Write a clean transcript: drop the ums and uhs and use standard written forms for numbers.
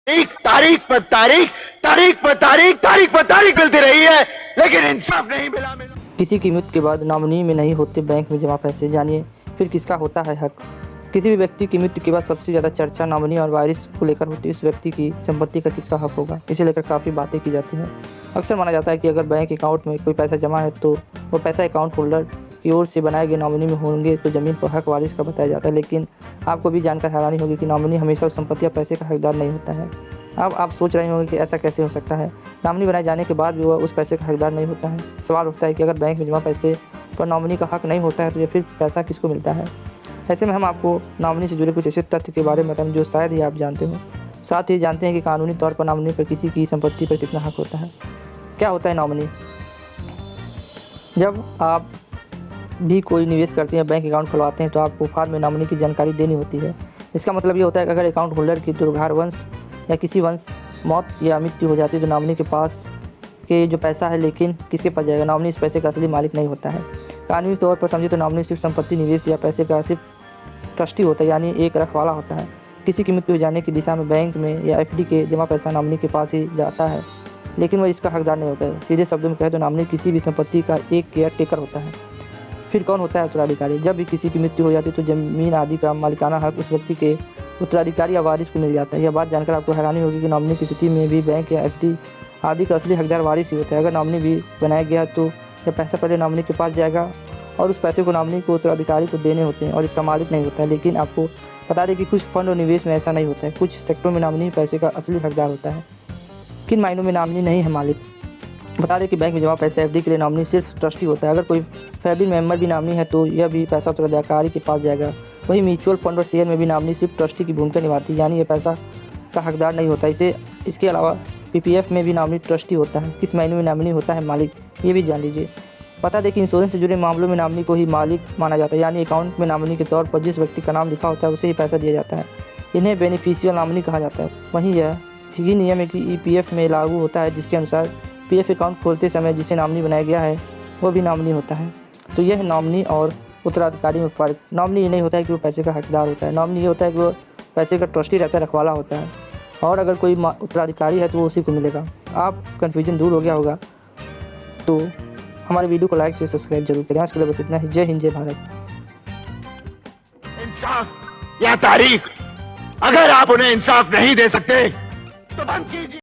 तारीख पर तारीख, तारीख पर तारीख, तारीख पर तारीख मिलती रही है, लेकिन इंसाफ नहीं मिला। किसी की मृत्यु के बाद नॉमिनी में नहीं होते बैंक में जमा पैसे, जानिए फिर किसका होता है हक। किसी भी व्यक्ति की मृत्यु के बाद सबसे ज़्यादा चर्चा नॉमिनी और वारिस को लेकर होती है। इस व्यक्ति की संपत्ति का किसका हक होगा, इसे लेकर काफ़ी बातें की जाती हैं। अक्सर माना जाता है कि अगर बैंक अकाउंट में कोई पैसा जमा है तो वो पैसा अकाउंट होल्डर की ओर से बनाए गए नॉमिनी में होंगे तो ज़मीन पर हक वारिस का बताया जाता है। लेकिन आपको भी जानकर हैरानी होगी कि नॉमिनी हमेशा उस संपत्ति या पैसे का हकदार नहीं होता है। अब आप सोच रहे होंगे कि ऐसा कैसे हो सकता है, नॉमिनी बनाए जाने के बाद भी वह उस पैसे का हकदार नहीं होता है। सवाल उठता है कि अगर बैंक में जमा पैसे पर नॉमिनी का हक नहीं होता है तो ये फिर पैसा किसको मिलता है। ऐसे में हम आपको नॉमिनी से जुड़े कुछ ऐसे तथ्य के बारे में बताएं जो शायद ही आप जानते हो। साथ ही जानते हैं कि कानूनी तौर पर नॉमिनी पर किसी की संपत्ति पर कितना हक होता है। क्या होता है नॉमिनी? जब आप भी कोई निवेश करते हैं, बैंक अकाउंट खुलवाते हैं तो आपको फॉर्म में नॉमिनी की जानकारी देनी होती है। इसका मतलब ये होता है कि अगर अकाउंट होल्डर की दुर्घटनावश या किसी वंश मौत या मृत्यु हो जाती है तो नॉमिनी के पास के जो पैसा है लेकिन किसके पास जाएगा, नॉमिनी इस पैसे का असली मालिक नहीं होता है। कानूनी तौर पर समझे तो नॉमिनी सिर्फ संपत्ति, निवेश या पैसे का सिर्फ ट्रस्टी होता है, यानी एक रखवाला होता है। किसी की मृत्यु हो जाने की दिशा में बैंक में या एफडी के जमा पैसा नॉमिनी के पास ही जाता है, लेकिन वह इसका हकदार नहीं होता है। सीधे शब्दों में कहे तो नॉमिनी किसी भी संपत्ति का एक केयर टेकर होता है। फिर कौन होता है उत्तराधिकारी? जब भी किसी की मृत्यु हो जाती है तो जमीन आदि का मालिकाना हक उस व्यक्ति के उत्तराधिकारी या वारिस को मिल जाता है। यह बात जानकर आपको हैरानी होगी कि नॉमिनी की स्थिति में भी बैंक या एफडी आदि का असली हकदार वारिस ही होता है। अगर नॉमिनी भी बनाया गया तो यह पैसा पहले नॉमिनी के पास जाएगा और उस पैसे को नॉमिनी को उत्तराधिकारी को देने होते हैं और इसका मालिक नहीं होता है। लेकिन आपको बता दें कि कुछ फंड और निवेश में ऐसा नहीं होता है। कुछ सेक्टरों में नॉमिनी पैसे का असली हकदार होता है। किन मायनों में नॉमिनी नहीं है मालिक? बता दें कि बैंक में जमा पैसे एफडी के लिए नॉमिनी सिर्फ ट्रस्टी होता है। अगर कोई फैमिली मेंबर भी नॉमिनी है तो यह भी पैसा उत्तराधिकारी के पास जाएगा। वही म्यूचुअल फंड और शेयर में भी नॉमिनी सिर्फ ट्रस्टी की भूमिका निभाती है, यानी यह पैसा का हकदार नहीं होता। इसके अलावा पीपीएफ में भी नॉमिनी ट्रस्टी होता है। किस मायने में नॉमिनी होता है मालिक, ये भी जान लीजिए। बता दें कि इंश्योरेंस से जुड़े मामलों में नॉमिनी को ही मालिक माना जाता है, यानी अकाउंट में नॉमिनी के तौर पर जिस व्यक्ति का नाम लिखा होता है उसे ही पैसा दिया जाता है। इन्हें बेनिफिशियल नॉमिनी कहा जाता है। वहीं यह भी नियम है कि ईपीएफ में लागू होता है, जिसके अनुसार पीएफ अकाउंट खोलते समय जिसे नॉमिनी बनाया गया है वो भी नॉमिनी होता है। तो यह नॉमिनी और उत्तराधिकारी में फ़र्क। नॉमिनी ये नहीं होता है कि वो पैसे का हकदार होता है। नॉमिनी ये होता है कि वो पैसे का ट्रस्टी रहता है, रखवाला होता है, और अगर कोई उत्तराधिकारी है तो वो उसी को मिलेगा। आप कन्फ्यूजन दूर हो गया होगा तो हमारे वीडियो को लाइक से सब्सक्राइब जरूर करें। आज के लिए बस इतना ही। जय हिंद, जय भारत। इंसाफ या तारीख, अगर आप उन्हें इंसाफ नहीं दे सकते तो बंद कीजिए।